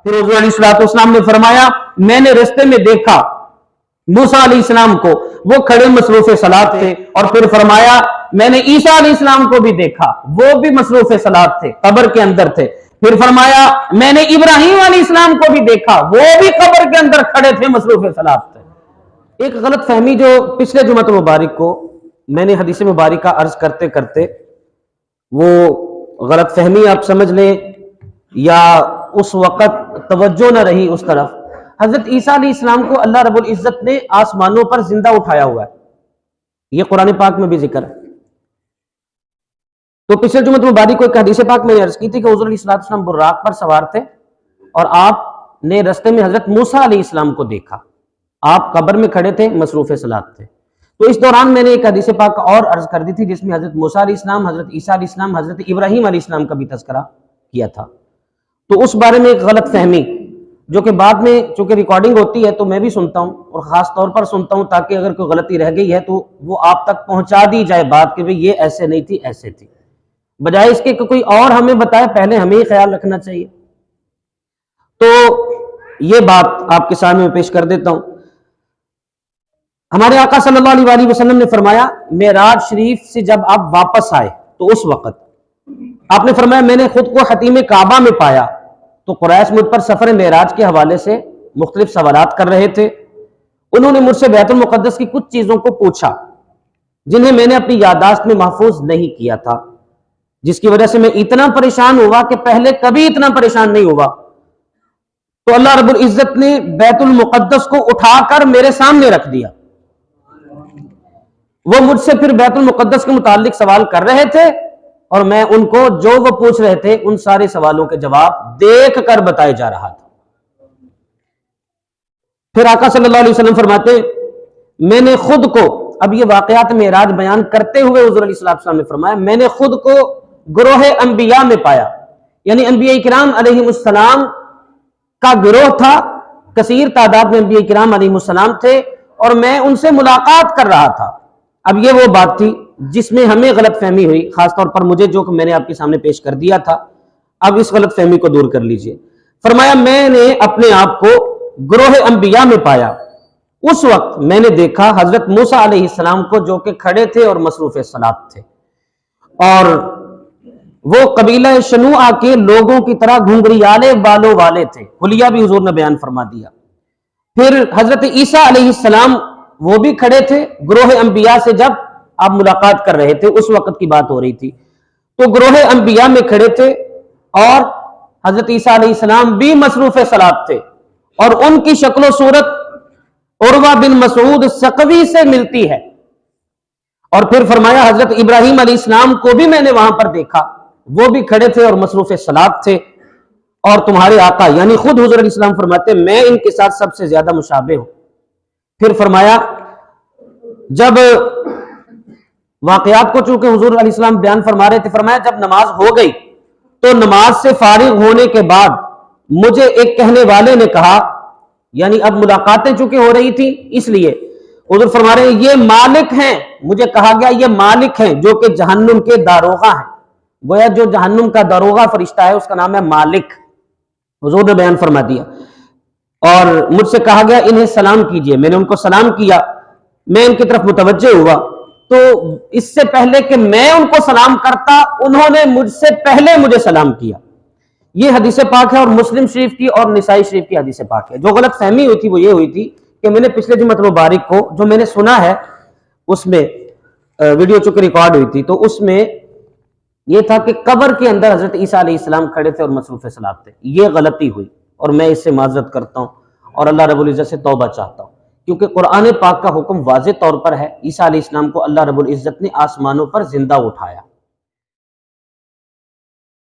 پھر حضور علیہ السلام نے فرمایا میں نے رستے میں دیکھا موسیٰ علیہ السلام کو، وہ کھڑے مصروف صلات تھے، اور پھر فرمایا میں نے عیسیٰ علیہ السلام کو بھی دیکھا، وہ بھی مصروف صلات تھے، قبر کے اندر تھے۔ پھر فرمایا میں نے ابراہیم علیہ السلام کو بھی دیکھا، وہ بھی قبر کے اندر کھڑے تھے، مصروف صلات تھے۔ ایک غلط فہمی جو پچھلے جمعہ مبارک کو میں نے حدیث مبارکہ عرض کرتے کرتے، وہ غلط فہمی آپ سمجھ لیں یا اس وقت توجہ نہ رہی اس طرف، حضرت عیسیٰ علیہ السلام کو اللہ رب العزت نے آسمانوں پر زندہ اٹھایا ہوا ہے، یہ قرآن پاک میں بھی ذکر ہے۔ تو پچھلے جمعہ مبارک کو ایک حدیث پاک میں نے عرض کی تھی کہ حضور علیہ السلام براق پر سوار تھے اور آپ نے رستے میں حضرت موسیٰ علیہ السلام کو دیکھا، آپ قبر میں کھڑے تھے، مصروف صلات تھے۔ تو اس دوران میں نے ایک حدیث پاک اور عرض کر دی تھی جس میں حضرت موسیٰ علیہ السلام، حضرت عیسیٰ علیہ السلام، حضرت ابراہیم علیہ السلام کا بھی تذکرہ کیا تھا۔ تو اس بارے میں ایک غلط فہمی جو کہ بعد میں چونکہ ریکارڈنگ ہوتی ہے تو میں بھی سنتا ہوں اور خاص طور پر سنتا ہوں تاکہ اگر کوئی غلطی رہ گئی ہے تو وہ آپ تک پہنچا دی جائے بات کہ بھئی یہ ایسے نہیں تھی، ایسے تھی، بجائے اس کے کہ کوئی اور ہمیں بتائے، پہلے ہمیں ہی خیال رکھنا چاہیے۔ تو یہ بات آپ کے سامنے میں پیش کر دیتا ہوں۔ ہمارے آقا صلی اللہ علیہ وسلم نے فرمایا معراج شریف سے جب آپ واپس آئے تو اس وقت آپ نے فرمایا میں نے خود کو حتیم کعبہ میں پایا تو قریش مجھ پر سفر معراج کے حوالے سے مختلف سوالات کر رہے تھے۔ انہوں نے مجھ سے بیت المقدس کی کچھ چیزوں کو پوچھا جنہیں میں نے اپنی یادداشت میں محفوظ نہیں کیا تھا، جس کی وجہ سے میں اتنا پریشان ہوا کہ پہلے کبھی اتنا پریشان نہیں ہوا۔ تو اللہ رب العزت نے بیت المقدس کو اٹھا کر میرے سامنے رکھ دیا۔ وہ مجھ سے پھر بیت المقدس کے متعلق سوال کر رہے تھے اور میں ان کو جو وہ پوچھ رہے تھے ان سارے سوالوں کے جواب دیکھ کر بتائے جا رہا تھا۔ پھر آقا صلی اللہ علیہ وسلم فرماتے میں نے خود کو، اب یہ واقعات معراج بیان کرتے ہوئے حضور علیہ السلام نے فرمایا میں نے خود کو گروہ انبیاء میں پایا، یعنی انبیاء کرام علیہ السلام کا گروہ تھا، کثیر تعداد میں انبیاء کرام علیہ السلام تھے اور میں ان سے ملاقات کر رہا تھا۔ اب یہ وہ بات تھی جس میں ہمیں غلط فہمی ہوئی، خاص طور پر مجھے، جو کہ میں نے آپ کے سامنے پیش کر دیا تھا۔ اب اس غلط فہمی کو دور کر لیجئے۔ فرمایا میں نے اپنے آپ کو گروہ انبیاء میں پایا، اس وقت میں نے دیکھا حضرت موسیٰ علیہ السلام کو جو کہ کھڑے تھے اور مصروف صلات تھے، اور وہ قبیلہ شنوعہ کے لوگوں کی طرح گھنگریالے بالوں والے تھے، حلیہ بھی حضور نے بیان فرما دیا۔ پھر حضرت عیسیٰ علیہ السلام وہ بھی کھڑے تھے، گروہ انبیاء سے جب آپ ملاقات کر رہے تھے اس وقت کی بات ہو رہی تھی، تو گروہ انبیاء میں کھڑے تھے اور حضرت عیسیٰ علیہ السلام بھی مصروف صلات تھے، اور ان کی شکل و صورت عروہ بن مسعود ثقفی سے ملتی ہے۔ اور پھر فرمایا حضرت ابراہیم علیہ السلام کو بھی میں نے وہاں پر دیکھا، وہ بھی کھڑے تھے اور مصروف صلات تھے، اور تمہارے آقا یعنی خود حضور علیہ السلام فرماتے میں ان کے ساتھ سب سے زیادہ مشابہ ہوں۔ پھر فرمایا جب واقعات کو چونکہ حضور علیہ السلام بیان فرما رہے تھے، فرمایا جب نماز ہو گئی تو نماز سے فارغ ہونے کے بعد مجھے ایک کہنے والے نے کہا، یعنی اب ملاقاتیں چونکہ ہو رہی تھی اس لیے حضور فرما رہے ہیں یہ مالک ہیں، مجھے کہا گیا یہ مالک ہیں جو کہ جہنم کے داروغہ ہیں، گویا جو جہنم کا داروغہ فرشتہ ہے اس کا نام ہے مالک، حضور نے بیان فرما دیا۔ اور مجھ سے کہا گیا انہیں سلام کیجئے، میں نے ان کو سلام کیا، میں ان کی طرف متوجہ ہوا تو اس سے پہلے کہ میں ان کو سلام کرتا انہوں نے مجھ سے پہلے مجھے سلام کیا۔ یہ حدیث پاک ہے اور مسلم شریف کی اور نسائی شریف کی حدیث پاک ہے۔ جو غلط فہمی ہوئی تھی وہ یہ ہوئی تھی کہ میں نے پچھلے جمعہ مبارک کو جو میں نے سنا ہے اس میں ویڈیو چونکہ ریکارڈ ہوئی تھی تو اس میں یہ تھا کہ قبر کے اندر حضرت عیسیٰ علیہ السلام کھڑے تھے اور مصروف صلات تھے، یہ غلطی ہوئی اور میں اس سے معذرت کرتا ہوں اور اللہ رب العزت سے توبہ چاہتا ہوں، کیونکہ قرآن پاک کا حکم واضح طور پر ہے عیسیٰ علیہ السلام کو اللہ رب العزت نے آسمانوں پر زندہ اٹھایا۔